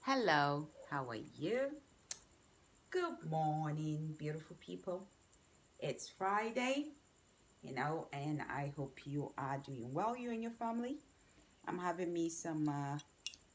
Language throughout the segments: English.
Hello, how are you? Good morning, beautiful people. It's Friday, and I hope you are doing well, you and your family. I'm having me some,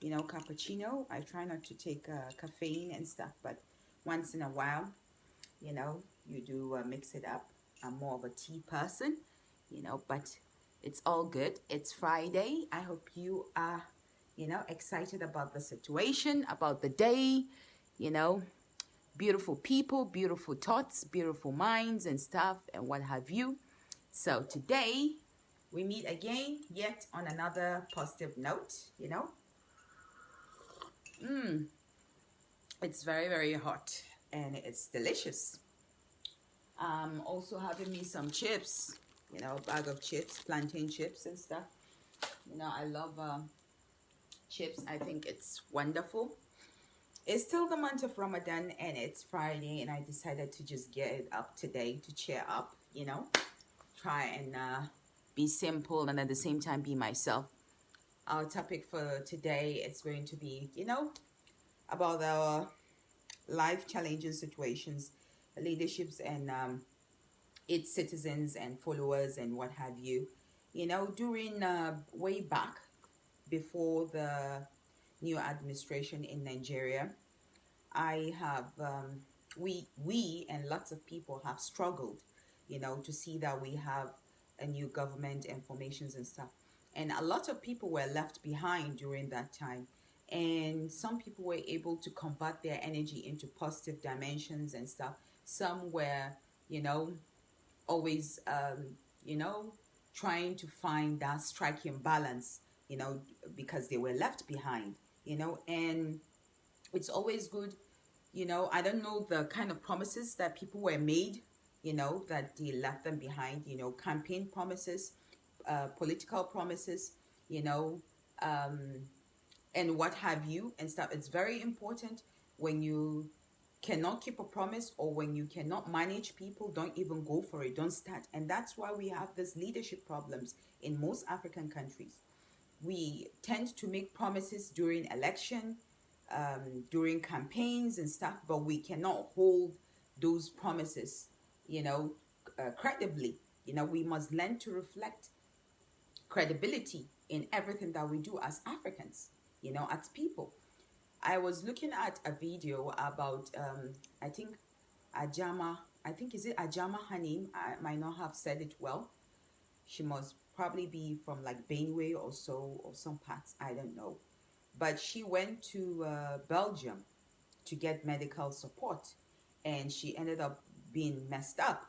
cappuccino. I try not to take caffeine and stuff, but once in a while, you do mix it up. I'm more of a tea person, but it's all good. It's Friday. I hope you are, excited about the situation, about the day, you know, beautiful people, beautiful thoughts, beautiful minds and stuff and what have you. So today we meet again, yet on another positive note, It's very, very hot and it's delicious. Also having me some chips, bag of chips, plantain chips and stuff. I love chips. I think it's wonderful. It's still the month of Ramadan and it's Friday, and I decided to just get it up today to cheer up, try and be simple and at the same time be myself. Our topic for today is going to be, about our life challenges, situations, leaderships, and its citizens and followers and what have you. During way back before the new administration in Nigeria, I have we and lots of people have struggled, to see that we have a new government and formations and stuff. And a lot of people were left behind during that time. And some people were able to convert their energy into positive dimensions and stuff. Some were, always, trying to find that striking balance, because they were left behind, and it's always good, I don't know the kind of promises that people were made, that they left them behind, campaign promises, political promises, and what have you and stuff. It's very important when you cannot keep a promise or when you cannot manage people, don't even go for it, don't start. And that's why we have these leadership problems in most African countries. We tend to make promises during election, during campaigns and stuff, but we cannot hold those promises, credibly. We must learn to reflect credibility in everything that we do as Africans, as people. I was looking at a video about, I think is it Ajama Hanim? I might not have said it well. She must probably be from like Benue or so, or some parts, I don't know. But she went to Belgium to get medical support, and she ended up being messed up,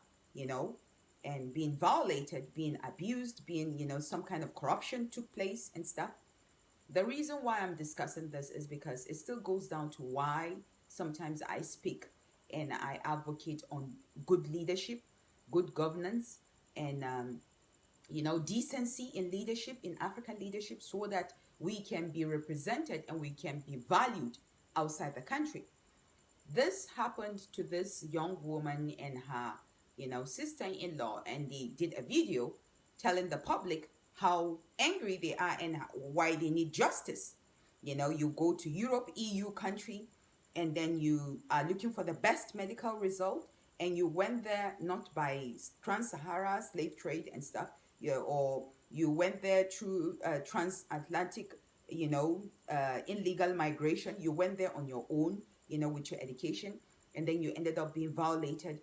and being violated, being abused, being, some kind of corruption took place and stuff. The reason why I'm discussing this is because it still goes down to why sometimes I speak and I advocate on good leadership, good governance, and, decency in leadership, in African leadership, so that we can be represented and we can be valued outside the country. This happened to this young woman and her, sister-in-law, and they did a video telling the public how angry they are and why they need justice. You go to Europe, EU country, and then you are looking for the best medical result, and you went there not by trans-Sahara slave trade and stuff, or you went there through transatlantic, illegal migration. You went there on your own, with your education, and then you ended up being violated,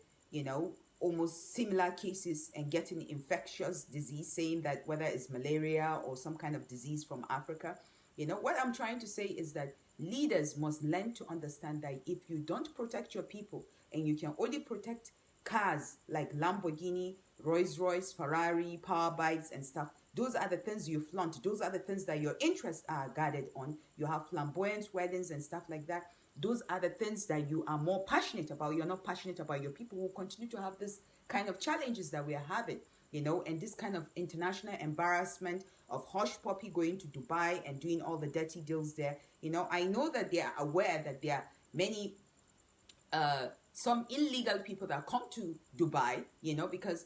almost similar cases, and getting infectious disease, saying that whether it's malaria or some kind of disease from Africa. What I'm trying to say is that leaders must learn to understand that if you don't protect your people, and you can only protect cars like Lamborghini, Rolls-Royce, Ferrari, power bikes and stuff, those are the things you flaunt. Those are the things that your interests are guarded on. You have flamboyant weddings and stuff like that. Those are the things that you are more passionate about. You're not passionate about your people who continue to have this kind of challenges that we are having, and this kind of international embarrassment of hush puppy going to Dubai and doing all the dirty deals there. I know that they are aware that there are many, some illegal people that come to Dubai, because,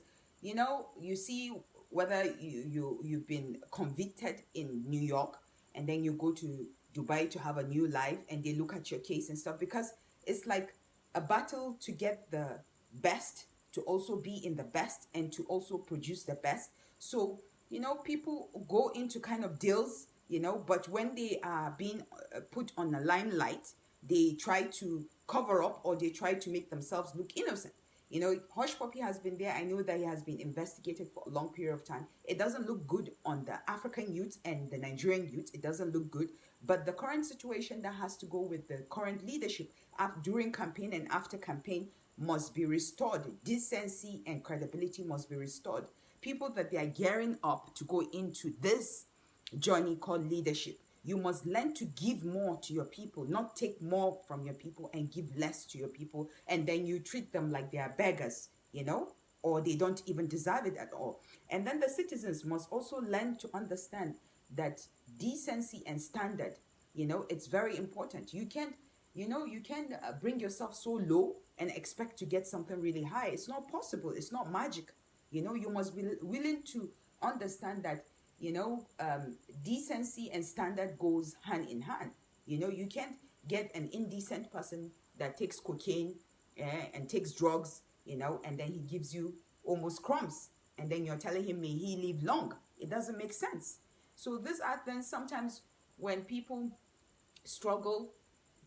you see whether you've been convicted in New York and then you go to Dubai to have a new life, and they look at your case and stuff, because it's like a battle to get the best, to also be in the best, and to also produce the best. So, you know, people go into kind of deals, you know, but when they are being put on the limelight, they try to cover up, or they try to make themselves look innocent. You know, Hush Puppy has been there. I know that he has been investigated for a long period of time. It doesn't look good on the African youth and the Nigerian youth. It doesn't look good. But the current situation that has to go with the current leadership during campaign and after campaign must be restored. Decency and credibility must be restored. People that they are gearing up to go into this journey called leadership, you must learn to give more to your people, not take more from your people and give less to your people, and then you treat them like they are beggars, you know, or they don't even deserve it at all. And then the citizens must also learn to understand that decency and standard, you know, it's very important. You can't, you know, you can bring yourself so low and expect to get something really high. It's not possible. It's not magic. You know, you must be willing to understand that, you know, decency and standard goes hand in hand. You know, you can't get an indecent person that takes cocaine and takes drugs, you know, and then he gives you almost crumbs, and then you're telling him, may he live long. It doesn't make sense. So these are things sometimes when people struggle,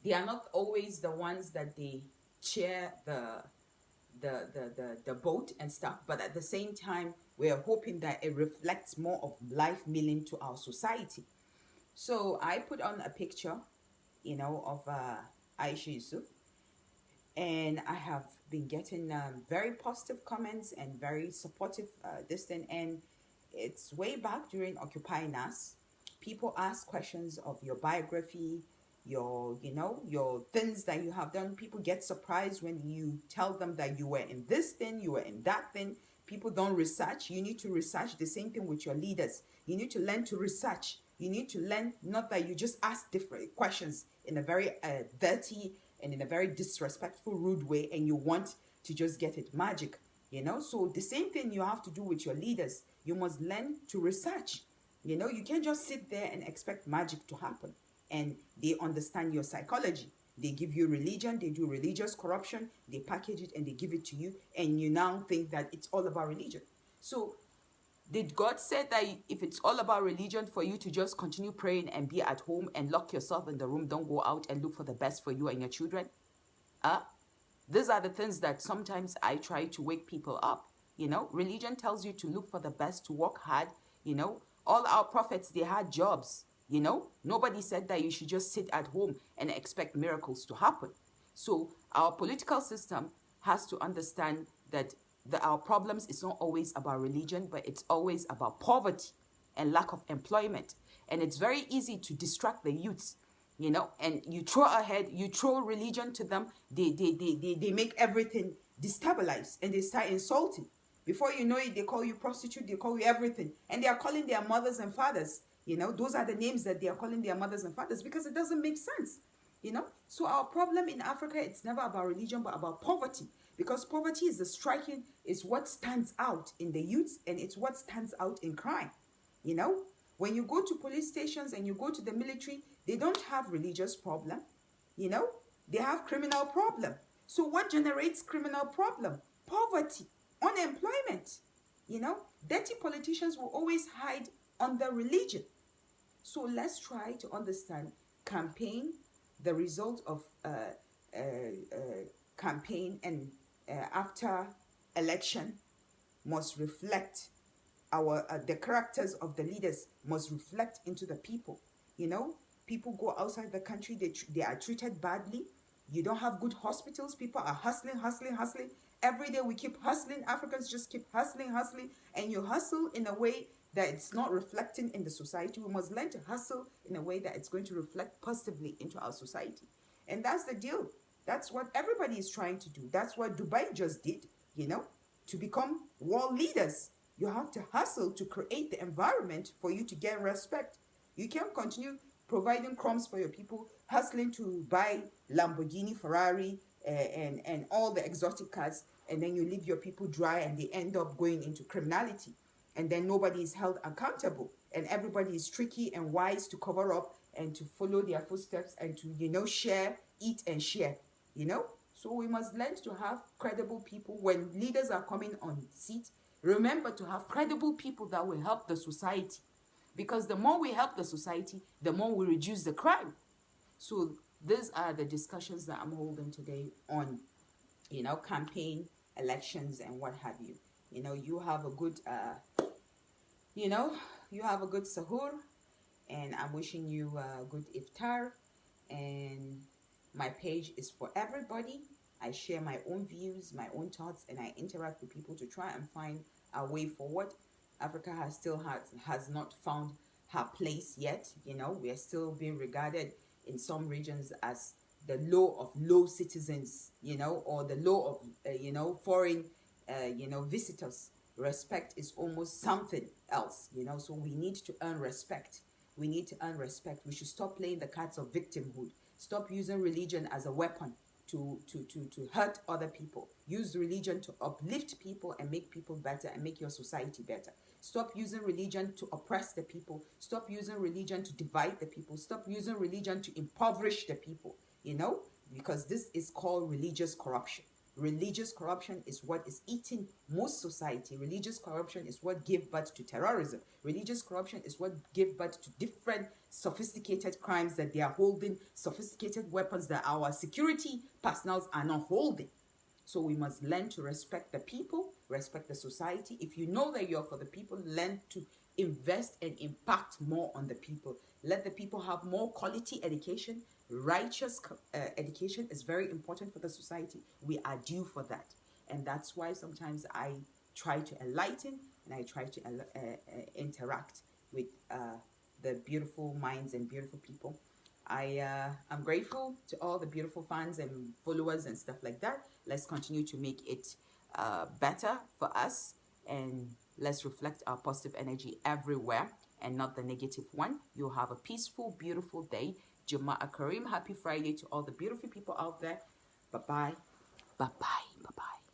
they are not always the ones that they cheer the boat and stuff, but at the same time, we are hoping that it reflects more of life meaning to our society. So I put on a picture, you know, of Aisha Yusuf, and I have been getting very positive comments and very supportive this thing. And it's way back during Occupy Nas. People ask questions of your biography, your, you know, your things that you have done. People get surprised when you tell them that you were in this thing, you were in that thing. People don't research. You need to research. The same thing with your leaders. You need to learn to research. You need to learn, not that you just ask different questions in a very dirty and in a very disrespectful, rude way, and you want to just get it magic, you know. So the same thing you have to do with your leaders. You must learn to research. You know, you can't just sit there and expect magic to happen. And they understand your psychology. They give you religion, they do religious corruption, they package it and they give it to you, and you now think that it's all about religion. So did God say that if it's all about religion, for you to just continue praying and be at home and lock yourself in the room, don't go out and look for the best for you and your children? These are the things that sometimes I try to wake people up. You know, religion tells you to look for the best, to work hard. You know, all our prophets, they had jobs. You know, nobody said that you should just sit at home and expect miracles to happen. So our political system has to understand that our problems is not always about religion, but it's always about poverty and lack of employment. And it's very easy to distract the youths, you know, and you throw religion to them, they make everything destabilized and they start insulting. Before you know it, they call you prostitute, they call you everything. And they are calling their mothers and fathers. You know, those are the names that they are calling their mothers and fathers, because it doesn't make sense, you know. So our problem in Africa, it's never about religion, but about poverty, because poverty is what stands out in the youth, and it's what stands out in crime. You know, when you go to police stations and you go to the military, they don't have religious problem, you know, they have criminal problem. So what generates criminal problem? Poverty, unemployment, you know. Dirty politicians will always hide under religion. So let's try to understand campaign, the result of campaign and after election must reflect the characters of the leaders must reflect into the people. You know, people go outside the country, they are treated badly. You don't have good hospitals. People are hustling. Every day we keep hustling. Africans just keep hustling. And you hustle in a way that it's not reflecting in the society. We must learn to hustle in a way that it's going to reflect positively into our society. And that's the deal. That's what everybody is trying to do. That's what Dubai just did, you know, to become world leaders. You have to hustle to create the environment for you to get respect. You can't continue providing crumbs for your people, hustling to buy Lamborghini, Ferrari, and all the exotic cars, and then you leave your people dry and they end up going into criminality. And then nobody is held accountable, and everybody is tricky and wise to cover up and to follow their footsteps and to, you know, share, eat and share, you know. So we must learn to have credible people. When leaders are coming on seat, remember to have credible people that will help the society. Because the more we help the society, the more we reduce the crime. So these are the discussions that I'm holding today on, you know, campaign, elections, and what have you. You know, you have a good, you know, you have a good sahur, and I'm wishing you a good iftar. And my page is for everybody. I share my own views, my own thoughts, and I interact with people to try and find a way forward. Africa has not found her place yet. You know, we are still being regarded in some regions as the law of low citizens, you know, or the law of, you know, foreign, you know, visitors. Respect is almost something else, you know, so we need to earn respect. We need to earn respect. We should stop playing the cards of victimhood. Stop using religion as a weapon to hurt other people. Use religion to uplift people and make people better and make your society better. Stop using religion to oppress the people. Stop using religion to divide the people. Stop using religion to impoverish the people, you know, because this is called religious corruption. Religious corruption is what is eating most society. Religious corruption is what gives birth to terrorism. Religious corruption is what gives birth to different sophisticated crimes that they are holding, sophisticated weapons that our security personnel are not holding. So we must learn to respect the people, respect the society. If you know that you're for the people, learn to invest and impact more on the people. Let the people have more quality education. Righteous education is very important for the society. We are due for that. And that's why sometimes I try to enlighten and I try to interact with the beautiful minds and beautiful people. I'm grateful to all the beautiful fans and followers and stuff like that. Let's continue to make it better for us, and let's reflect our positive energy everywhere and not the negative one. You'll have a peaceful, beautiful day. Juma'a Kareem. Happy Friday to all the beautiful people out there. Bye-bye. Bye-bye. Bye-bye.